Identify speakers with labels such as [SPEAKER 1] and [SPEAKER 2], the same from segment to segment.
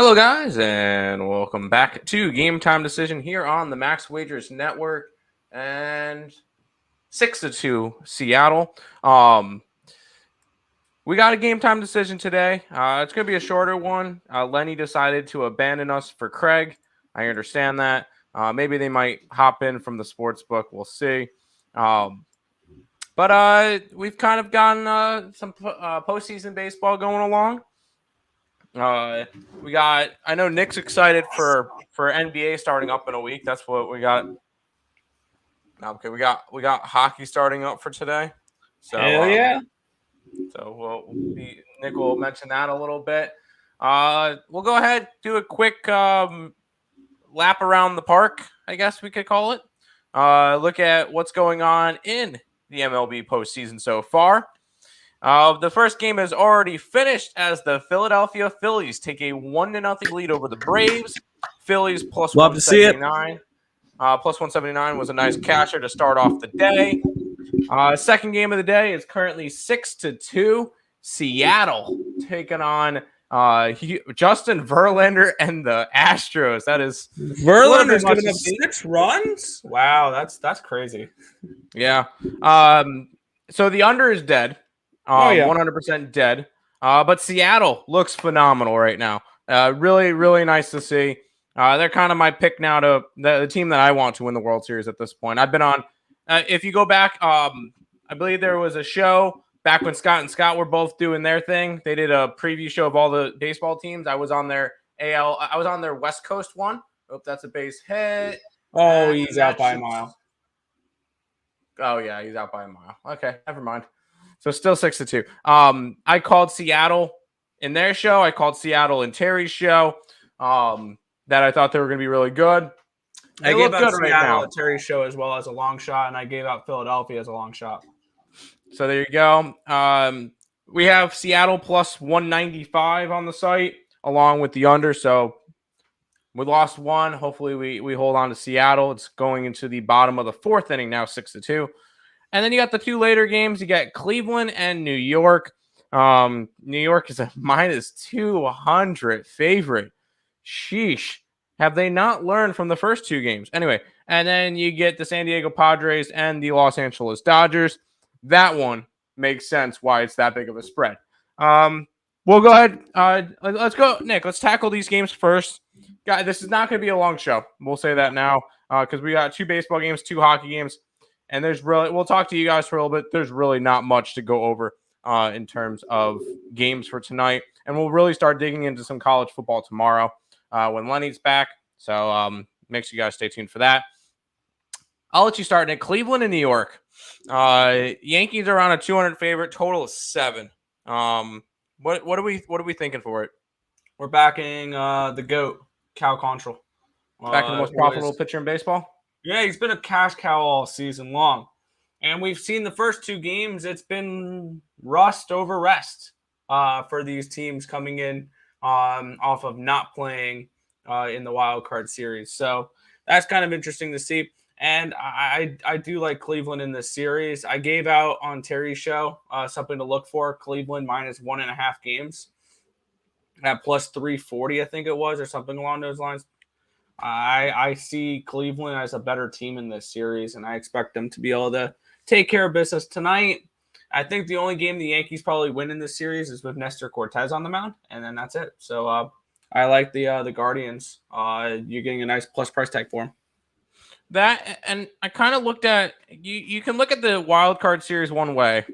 [SPEAKER 1] Hello, guys, and welcome back to Game Time Decision here on the Max Wagers Network. And 6-2 Seattle. We got a Game Time Decision today. It's going to be a shorter one. Lenny decided to abandon us for Craig. I understand that. Maybe they might hop in from the Sportsbook. We'll see. But we've kind of gotten some postseason baseball going along. I know Nick's excited for NBA starting up in a week. That's what we got. Okay, we got hockey starting up for today. So
[SPEAKER 2] hell yeah.
[SPEAKER 1] So Nick will mention that a little bit. We'll go ahead, do a quick lap around the park, I guess we could call it. Look at what's going on in the MLB postseason so far. The first game has already finished as the Philadelphia Phillies take a 1-0 lead over the Braves. Phillies plus
[SPEAKER 2] Love to see it.
[SPEAKER 1] 179. Plus 179 was a nice catcher to start off the day. Second game of the day is currently 6-2. Seattle taking on Justin Verlander and the Astros. That is
[SPEAKER 2] Verlander's giving up 6 runs. Wow, that's crazy.
[SPEAKER 1] Yeah. So the under is dead. 100% dead. But Seattle looks phenomenal right now. Really, really nice to see. They're kind of my pick now to the team that I want to win the World Series at this point. I've been on, if you go back, I believe there was a show back when Scott and Scott were both doing their thing. They did a preview show of all the baseball teams. I was on their I was on their West Coast one. Hope that's a base hit.
[SPEAKER 2] Oh, he's out by a mile.
[SPEAKER 1] Oh, yeah, he's out by a mile. Okay, never mind. So still 6-2. I called Seattle in their show. I called Seattle in Terry's show. That I thought they were going to be really good.
[SPEAKER 2] I gave out Seattle at Terry's show as well as a long shot, and I gave out Philadelphia as a long shot.
[SPEAKER 1] So there you go. We have Seattle plus 195 on the site, along with the under. So we lost one. Hopefully we hold on to Seattle. It's going into the bottom of the fourth inning now, 6-2. And then you got the two later games. You got Cleveland and New York. New York is a minus 200 favorite. Sheesh. Have they not learned from the first two games? Anyway, and then you get the San Diego Padres and the Los Angeles Dodgers. That one makes sense why it's that big of a spread. We'll go ahead. Let's go, Nick. Let's tackle these games first. Guys, this is not going to be a long show. We'll say that now because we got 2 baseball games, 2 hockey games. And we'll talk to you guys for a little bit. There's really not much to go over in terms of games for tonight. And we'll really start digging into some college football tomorrow when Lenny's back. So make sure you guys stay tuned for that. I'll let you start, Nick. Cleveland and New York. Yankees are on a 200 favorite, total of 7. What are we thinking for it?
[SPEAKER 2] We're backing the GOAT, Cal Quantrill.
[SPEAKER 1] Backing the most profitable pitcher in baseball?
[SPEAKER 2] Yeah, he's been a cash cow all season long. And we've seen the first 2 games, it's been rust over rest for these teams coming in off of not playing in the wild card series. So that's kind of interesting to see. And I do like Cleveland in this series. I gave out on Terry's show something to look for. Cleveland minus 1.5 games at plus 340, I think it was, or something along those lines. I see Cleveland as a better team in this series, and I expect them to be able to take care of business tonight. I think the only game the Yankees probably win in this series is with Nestor Cortez on the mound, and then that's it. So I like the Guardians. You're getting a nice plus price tag for them.
[SPEAKER 1] That, and I kind of looked at you can look at the wild card series one way.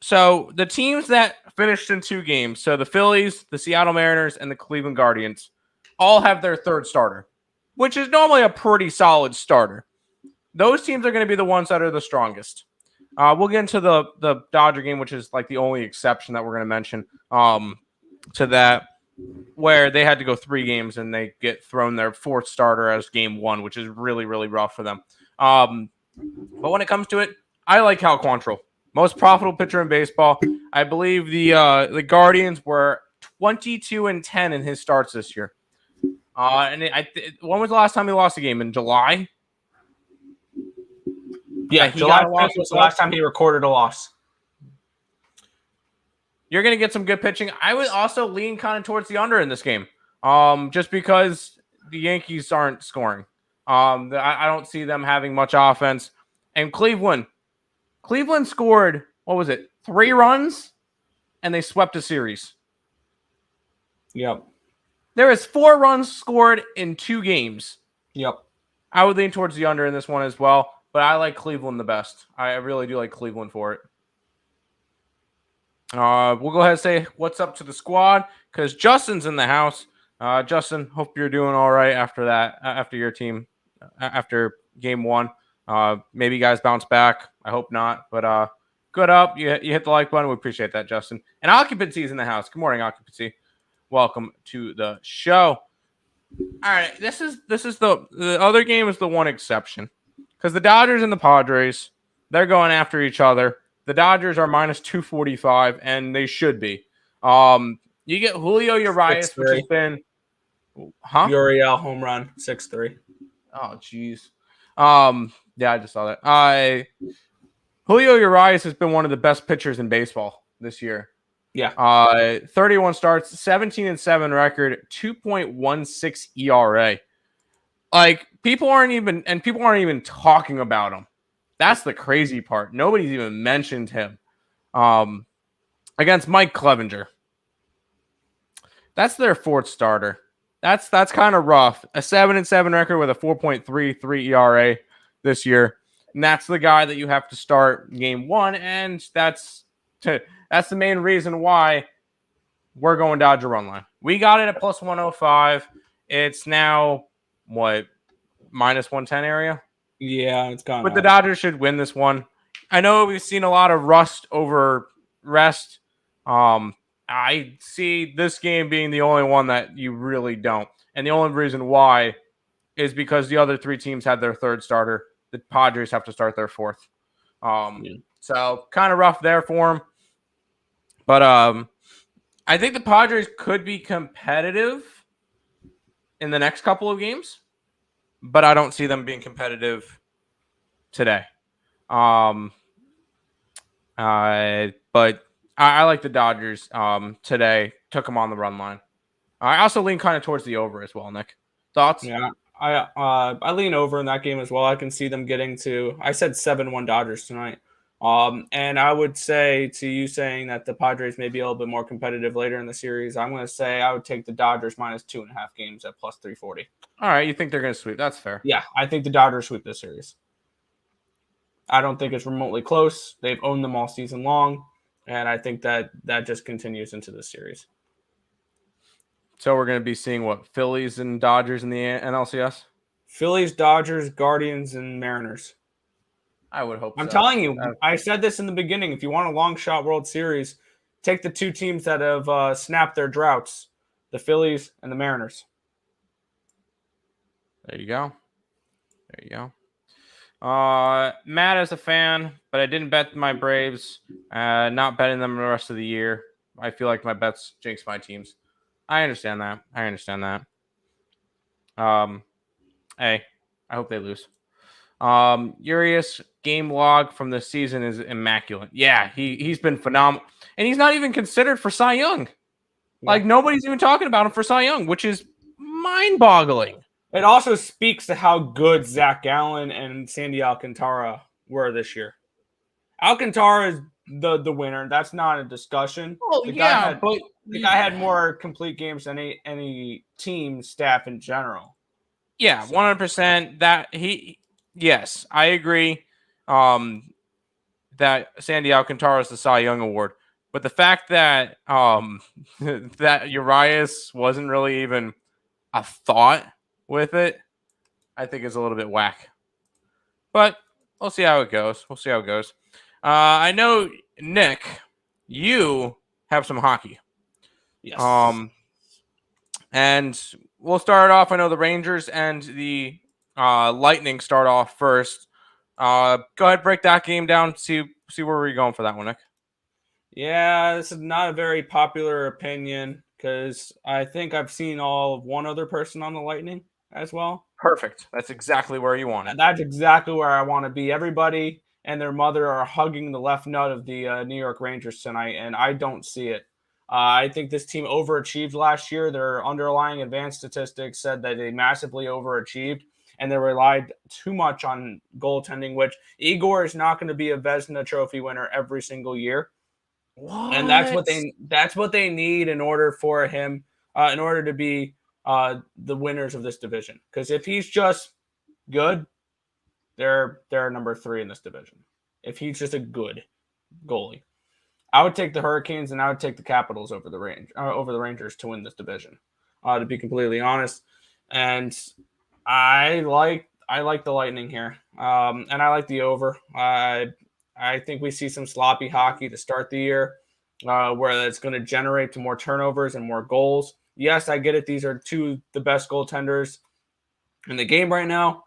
[SPEAKER 1] So the teams that finished in 2 games, so the Phillies, the Seattle Mariners, and the Cleveland Guardians, all have their third starter, which is normally a pretty solid starter. Those teams are going to be the ones that are the strongest. We'll get into the Dodger game, which is like the only exception that we're going to mention to that, where they had to go 3 games and they get thrown their 4th starter as game 1, which is really, really rough for them. But when it comes to it, I like Cal Quantrill. Most profitable pitcher in baseball. I believe the Guardians were 22-10 in his starts this year. When was the last time he lost a game? In July?
[SPEAKER 2] Yeah, July was the last time he recorded a loss.
[SPEAKER 1] you're going to get some good pitching. I would also lean kind of towards the under in this game, just because the Yankees aren't scoring. I don't see them having much offense. And Cleveland scored, what was it, 3 runs, and they swept a series.
[SPEAKER 2] Yep.
[SPEAKER 1] There is 4 runs scored in 2 games.
[SPEAKER 2] Yep.
[SPEAKER 1] I would lean towards the under in this one as well, but I like Cleveland the best. I really do like Cleveland for it. We'll go ahead and say what's up to the squad because Justin's in the house. Justin, hope you're doing all right after that, after your team, after game 1. Maybe you guys bounce back. I hope not, but good up. You hit the like button. We appreciate that, Justin. And Occupancy's in the house. Good morning, Occupancy. Welcome to the show. All right, this is the other game is the one exception because the Dodgers and the Padres, they're going after each other. The Dodgers are minus 245, and they should be. You get Julio Urias,
[SPEAKER 2] 6-3.
[SPEAKER 1] which has been,
[SPEAKER 2] Uriel home run 6-3.
[SPEAKER 1] Oh, jeez. Yeah, I just saw that. Julio Urias has been one of the best pitchers in baseball this year.
[SPEAKER 2] Yeah.
[SPEAKER 1] 31 starts, 17-7 record, 2.16 ERA. Like people aren't even talking about him. That's the crazy part. Nobody's even mentioned him. Against Mike Clevenger. That's their 4th starter. That's kind of rough. A 7-7 record with a 4.33 ERA this year. And that's the guy that you have to start game 1. And that's the main reason why we're going Dodger run line. We got it at plus 105. It's now, what, minus 110 area?
[SPEAKER 2] Yeah, it's gone.
[SPEAKER 1] But the Dodgers should win this one. I know we've seen a lot of rust over rest. I see this game being the only one that you really don't. And the only reason why is because the other 3 teams had their 3rd starter. The Padres have to start their 4th. So kind of rough there for them. But I think the Padres could be competitive in the next couple of games. But I don't see them being competitive today. But I like the Dodgers today. Took them on the run line. I also lean kind of towards the over as well, Nick. Thoughts?
[SPEAKER 2] Yeah, I lean over in that game as well. I can see them getting to, I said 7-1 Dodgers tonight. And I would say to you saying that the Padres may be a little bit more competitive later in the series, I'm going to say I would take the Dodgers minus 2.5 games at plus 340.
[SPEAKER 1] All right, you think they're going to sweep? That's fair.
[SPEAKER 2] Yeah, I think the Dodgers sweep this series. I don't think it's remotely close. They've owned them all season long, and I think that just continues into this series.
[SPEAKER 1] So we're going to be seeing what, Phillies and Dodgers in the NLCS?
[SPEAKER 2] Phillies, Dodgers, Guardians, and Mariners.
[SPEAKER 1] I would hope
[SPEAKER 2] I'm telling you, I said this in the beginning. If you want a long shot World Series, take the 2 teams that have snapped their droughts, the Phillies and the Mariners.
[SPEAKER 1] There you go. Matt is a fan, but I didn't bet my Braves. Not betting them the rest of the year. I feel like my bets jinx my teams. I understand that. Hey, I hope they lose. Urias game log from the season is immaculate. Yeah, he's been phenomenal. And he's not even considered for Cy Young. Yeah. Like nobody's even talking about him for Cy Young, which is mind-boggling.
[SPEAKER 2] It also speaks to how good Zach Gallen and Sandy Alcantara were this year. Alcantara is the winner. That's not a discussion.
[SPEAKER 1] Oh, yeah, but
[SPEAKER 2] the guy had more complete games than any team staff in general.
[SPEAKER 1] Yeah, 100%. Yes, I agree. That Sandy Alcantara is the Cy Young Award, but the fact that that Urias wasn't really even a thought with it, I think is a little bit whack. But we'll see how it goes. I know, Nick, you have some hockey.
[SPEAKER 2] Yes.
[SPEAKER 1] And we'll start off. I know the Rangers and the Lightning start off first. Go ahead, break that game down. See where we're going for that one, Nick.
[SPEAKER 2] Yeah, this is not a very popular opinion because I think I've seen all of one other person on the Lightning as well.
[SPEAKER 1] Perfect. That's exactly where you want it.
[SPEAKER 2] That's exactly where I want to be. Everybody and their mother are hugging the left nut of the New York Rangers tonight, and I don't see it. I think this team overachieved last year. Their underlying advanced statistics said that they massively overachieved, and they relied too much on goaltending, which Igor is not going to be a Vezina Trophy winner every single year. And that's what they need in order for him, in order to be the winners of this division. Because if he's just good, they're number 3 in this division. If he's just a good goalie, I would take the Hurricanes and I would take the Capitals over the Rangers to win this division. To be completely honest, and I like the Lightning here, and I like the over. I think we see some sloppy hockey to start the year, where it's going to generate to more turnovers and more goals. Yes, I get it. These are the best goaltenders in the game right now,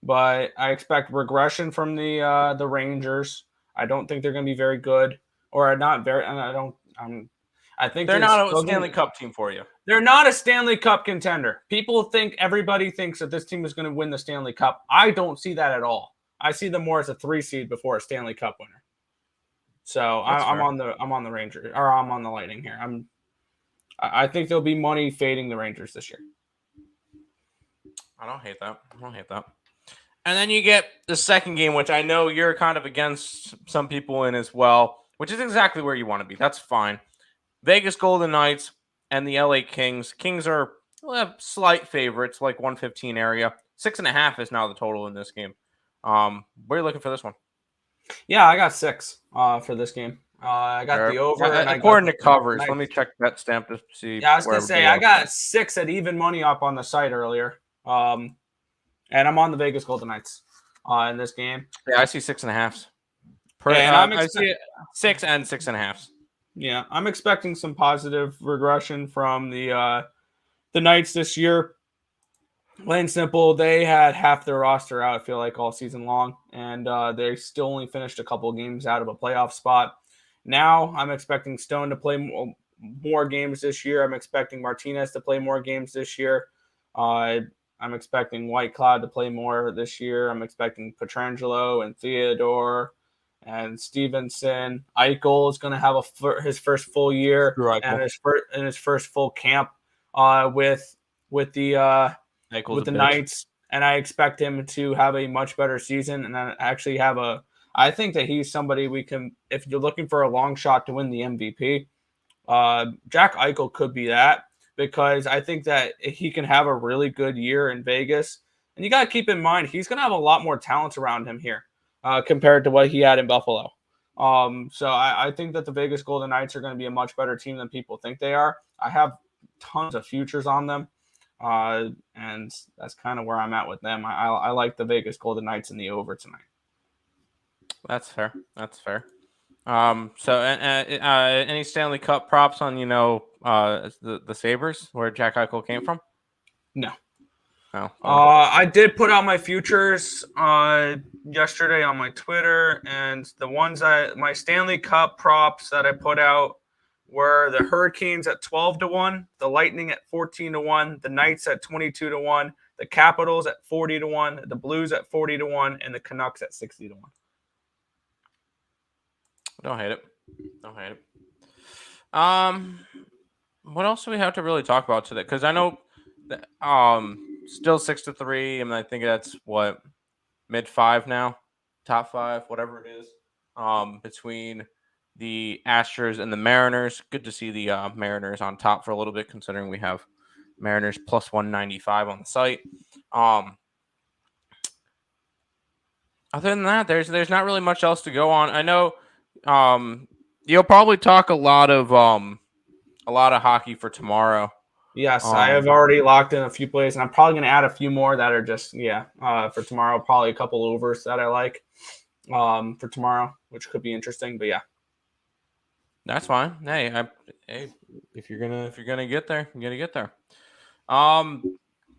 [SPEAKER 2] but I expect regression from the Rangers. I don't think they're going to be very good, or not very. I think
[SPEAKER 1] they're not a Stanley Cup team for you.
[SPEAKER 2] They're not a Stanley Cup contender. Everybody thinks that this team is going to win the Stanley Cup. I don't see that at all. I see them more as a 3 seed before a Stanley Cup winner. So I'm on the Rangers, or I'm on the Lightning here. I think there'll be money fading the Rangers this year.
[SPEAKER 1] I don't hate that. And then you get the second game, which I know you're kind of against some people in as well, which is exactly where you want to be. That's fine. Vegas Golden Knights and the LA Kings. Kings are slight favorites, like 115 area. 6.5 is now the total in this game. Where are you looking for this one?
[SPEAKER 2] Yeah, I got 6 for this game. I got the over.
[SPEAKER 1] According to covers, let me check that stamp to see.
[SPEAKER 2] Yeah, I was going to say, I got 6 at even money up on the site earlier. And I'm on the Vegas Golden Knights in this game.
[SPEAKER 1] Yeah, I see 6.5. I see 6 and 6.5.
[SPEAKER 2] Yeah, I'm expecting some positive regression from the Knights this year. Plain and simple, they had half their roster out, I feel like, all season long, and they still only finished a couple of games out of a playoff spot. Now, I'm expecting Stone to play more games this year. I'm expecting Martinez to play more games this year. I'm expecting White Cloud to play more this year. I'm expecting Pietrangelo and Theodore and Stevenson. Eichel is going to have his first full year and his first full camp with the Knights, and I expect him to have a much better season. And then actually I think that he's somebody we can, if you're looking for a long shot to win the MVP, Jack Eichel could be that, because I think that he can have a really good year in Vegas. And you got to keep in mind, he's going to have a lot more talent around him here compared to what he had in Buffalo. So I think that the Vegas Golden Knights are going to be a much better team than people think they are. I have tons of futures on them. And that's kind of where I'm at with them. I like the Vegas Golden Knights in the over tonight.
[SPEAKER 1] That's fair. So any Stanley Cup props on the Sabres where Jack Eichel came from?
[SPEAKER 2] No.
[SPEAKER 1] Oh.
[SPEAKER 2] I did put out my futures yesterday on my Twitter, and the ones my Stanley Cup props that I put out were the Hurricanes at 12-1, the Lightning at 14-1, the Knights at 22-1, the Capitals at 40-1, the Blues at 40-1, and the Canucks at 60-1.
[SPEAKER 1] Don't hate it. What else do we have to really talk about today? Because I know that, still 6-3, and I think that's what, mid-5 now, top 5, whatever it is, between the Astros and the Mariners. Good to see the Mariners on top for a little bit, considering we have Mariners plus 195 on the site. Other than that, there's not really much else to go on. I know you'll probably talk a lot of hockey for tomorrow.
[SPEAKER 2] Yes, I have already locked in a few plays, and I'm probably going to add a few more that are just for tomorrow. Probably a couple overs that I like for tomorrow, which could be interesting. But yeah.
[SPEAKER 1] That's fine. Hey, if you're gonna get there, you gotta get there. I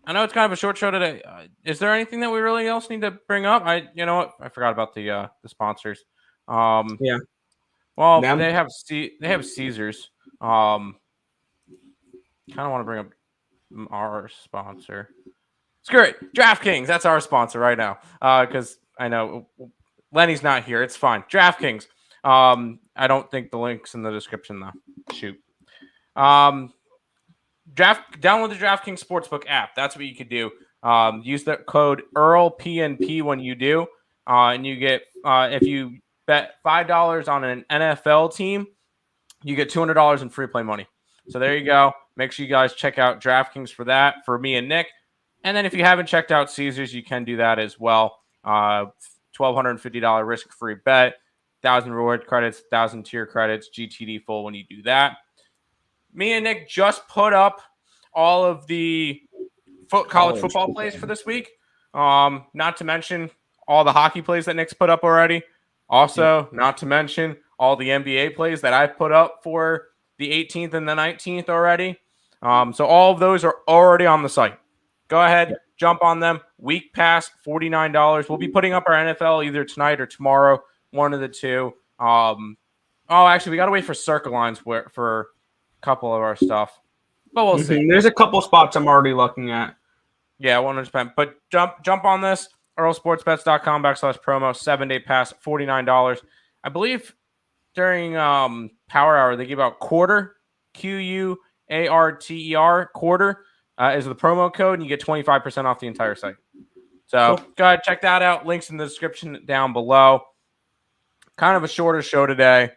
[SPEAKER 1] know it's kind of a short show today. Is there anything that we really else need to bring up? I forgot about the sponsors.
[SPEAKER 2] Yeah.
[SPEAKER 1] Well, they have Caesars. Kind of want to bring up our sponsor. Screw it. DraftKings. That's our sponsor right now. Because I know Lenny's not here. It's fine. DraftKings. I don't think the link's in the description though. Shoot. Download the DraftKings Sportsbook app. That's what you could do. Use the code EarlPNP when you do, and you get if you bet $5 on an NFL team, you get $200 in free play money. So there you go. Make sure you guys check out DraftKings for that for me and Nick. And then if you haven't checked out Caesars, you can do that as well. $1,250 risk-free bet, 1,000 reward credits, 1,000 tier credits, GTD full when you do that. Me and Nick just put up all of the college football plays for this week. Not to mention all the hockey plays that Nick's put up already. Also, not to mention all the NBA plays that I've put up for the 18th and the 19th already. So all of those are already on the site. Go ahead, jump on them. Week pass, $49. We'll be putting up our NFL either tonight or tomorrow, one of the two. Actually, we got to wait for circle lines for a couple of our stuff. But we'll see.
[SPEAKER 2] There's a couple spots I'm already looking at.
[SPEAKER 1] Yeah, 100%. But jump on this, earlsportsbets.com/promo, 7-day pass, $49. I believe during Power Hour, they give out quarter, QUARTER, quarter is the promo code, and you get 25% off the entire site. So go ahead, check that out. Links in the description down below. Kind of a shorter show today.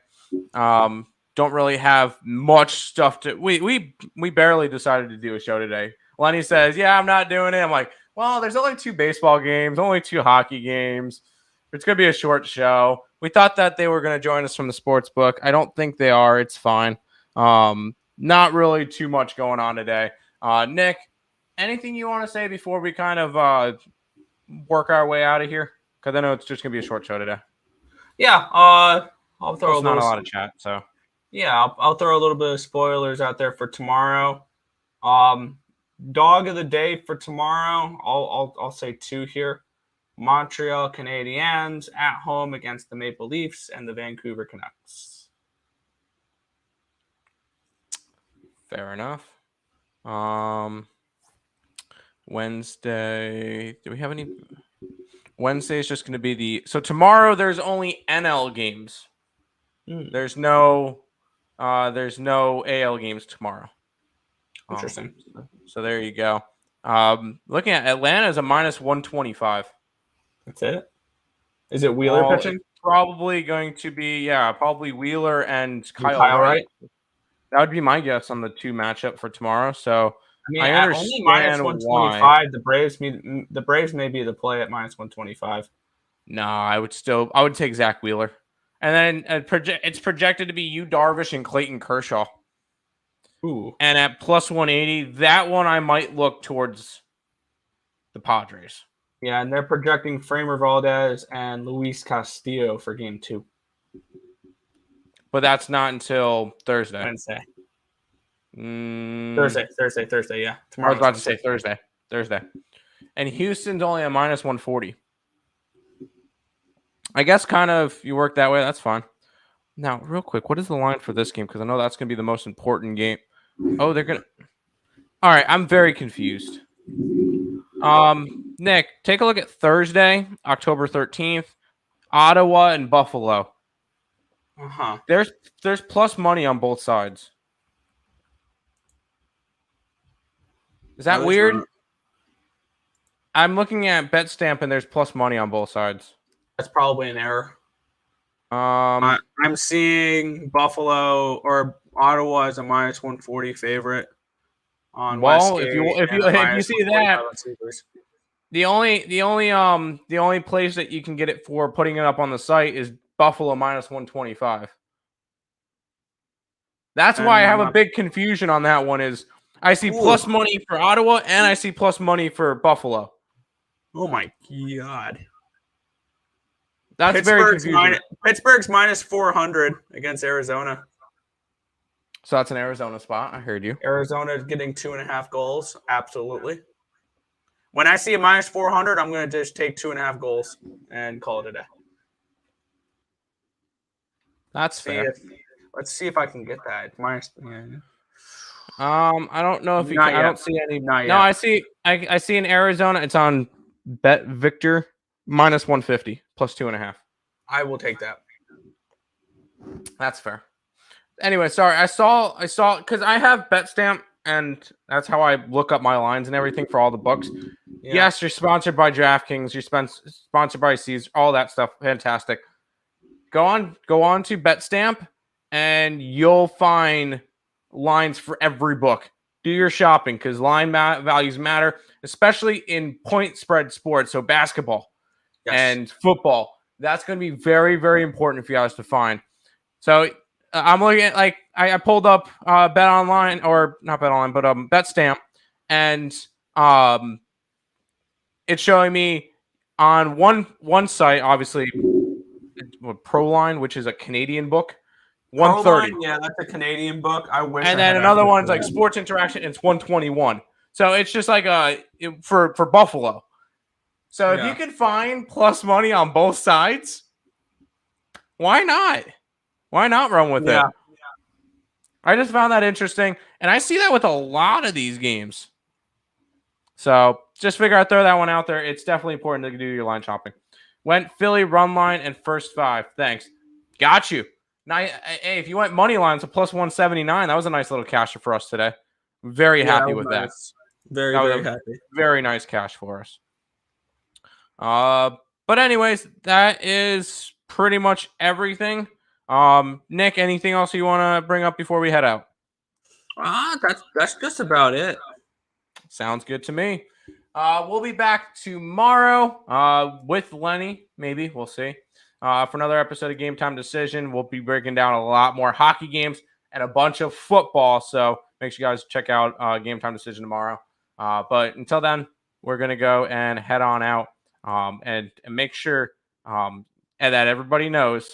[SPEAKER 1] Don't really have much stuff to. We barely decided to do a show today. Lenny says, "Yeah, I'm not doing it." I'm like, "Well, there's only 2 baseball games, only 2 hockey games. It's gonna be a short show." We thought that they were gonna join us from the sports book. I don't think they are. It's fine. Not really too much going on today. Nick, anything you want to say before we kind of work our way out of here? Because I know it's just gonna be a short show today.
[SPEAKER 2] Yeah, I'll throw
[SPEAKER 1] not a lot of chat, so.
[SPEAKER 2] Yeah, I'll throw a little bit of spoilers out there for tomorrow. Dog of the day for tomorrow, I'll say 2 here. Montreal Canadiens at home against the Maple Leafs and the Vancouver Canucks.
[SPEAKER 1] Fair enough. Wednesday. Do we have any? Wednesday is just going to be so tomorrow there's only NL games. There's no AL games tomorrow.
[SPEAKER 2] Interesting.
[SPEAKER 1] So there you go. Looking at Atlanta is a -125.
[SPEAKER 2] That's it. Is it Wheeler pitching?
[SPEAKER 1] Probably going to be probably Wheeler and Kyle
[SPEAKER 2] Wright.
[SPEAKER 1] That would be my guess on the 2 matchup for tomorrow. So I understand
[SPEAKER 2] only -125.
[SPEAKER 1] why.
[SPEAKER 2] The Braves may be the play at -125.
[SPEAKER 1] No, I would take Zach Wheeler. And then it's projected to be Yu Darvish and Clayton Kershaw.
[SPEAKER 2] Ooh.
[SPEAKER 1] And at +180, that one I might look towards the Padres.
[SPEAKER 2] Yeah, and they're projecting Framber Valdez and Luis Castillo for game 2.
[SPEAKER 1] But that's not until Thursday.
[SPEAKER 2] Wednesday. Thursday, yeah.
[SPEAKER 1] Tomorrow. I was about to say Thursday. And Houston's only a -140. I guess kind of you work that way. That's fine. Now, real quick, what is the line for this game? Because I know that's going to be the most important game. Oh, they're going to. All right, I'm very confused. Nick, take a look at Thursday, October 13th, Ottawa and Buffalo. There's plus money on both sides. Is that weird? I'm looking at BetStamp and there's plus money on both sides.
[SPEAKER 2] That's probably an error. I'm seeing Buffalo or Ottawa as a -140 favorite on Westgate.
[SPEAKER 1] If you see that, the only place that you can get it for putting it up on the site is Buffalo -125. That's why I have a big confusion on that one. Is I see plus money for Ottawa and I see plus money for Buffalo.
[SPEAKER 2] Oh my god.
[SPEAKER 1] That's very confusing.
[SPEAKER 2] Pittsburgh's -400 against Arizona.
[SPEAKER 1] So that's an Arizona spot. I heard you.
[SPEAKER 2] Arizona is getting 2.5 goals. Absolutely. When I see a -400, I'm going to just take 2.5 goals and call it a day.
[SPEAKER 1] That's fair.
[SPEAKER 2] Let's see if I can get that.
[SPEAKER 1] I don't know if you can. I don't see any. No, I see in Arizona. It's on Bet Victor -150 plus 2.5.
[SPEAKER 2] I will take that.
[SPEAKER 1] That's fair. Anyway, sorry. I saw because I have BetStamp, and that's how I look up my lines and everything for all the books.
[SPEAKER 2] Yeah.
[SPEAKER 1] Yes, you're sponsored by DraftKings. You're sponsored by Caesar. All that stuff. Fantastic. Go on to BetStamp, and you'll find lines for every book. Do your shopping because line values matter, especially in point spread sports. So basketball and football. That's going to be very, very important for you guys to find. So I'm looking at I pulled up Bet Online, or not Bet Online, but BetStamp, and it's showing me on one site, obviously, ProLine, which is a Canadian book, 130.
[SPEAKER 2] ProLine, yeah, that's a Canadian book. I wish.
[SPEAKER 1] And
[SPEAKER 2] I
[SPEAKER 1] then
[SPEAKER 2] had
[SPEAKER 1] another
[SPEAKER 2] access
[SPEAKER 1] one's
[SPEAKER 2] to
[SPEAKER 1] like
[SPEAKER 2] that.
[SPEAKER 1] Sports Interaction, it's 121. So it's just like for Buffalo. So if you can find plus money on both sides, why not? Why not run with it? I just found that interesting, and I see that with a lot of these games. So just figure out, throw that one out there. It's definitely important to do your line shopping. Went Philly run line and first 5. Thanks. Got you. Now, hey, if you went money lines to plus 179, that was a nice little casher for us today. Very happy with that.
[SPEAKER 2] Very, very happy.
[SPEAKER 1] Very nice cash for us. But anyways, that is pretty much everything. Nick, anything else you want to bring up before we head out?
[SPEAKER 2] That's just about it.
[SPEAKER 1] Sounds good to me. We'll be back tomorrow with Lenny, maybe. We'll see. For another episode of Game Time Decision. We'll be breaking down a lot more hockey games and a bunch of football. So make sure you guys check out Game Time Decision tomorrow. But until then, we're going to go and head on out and make sure and that everybody knows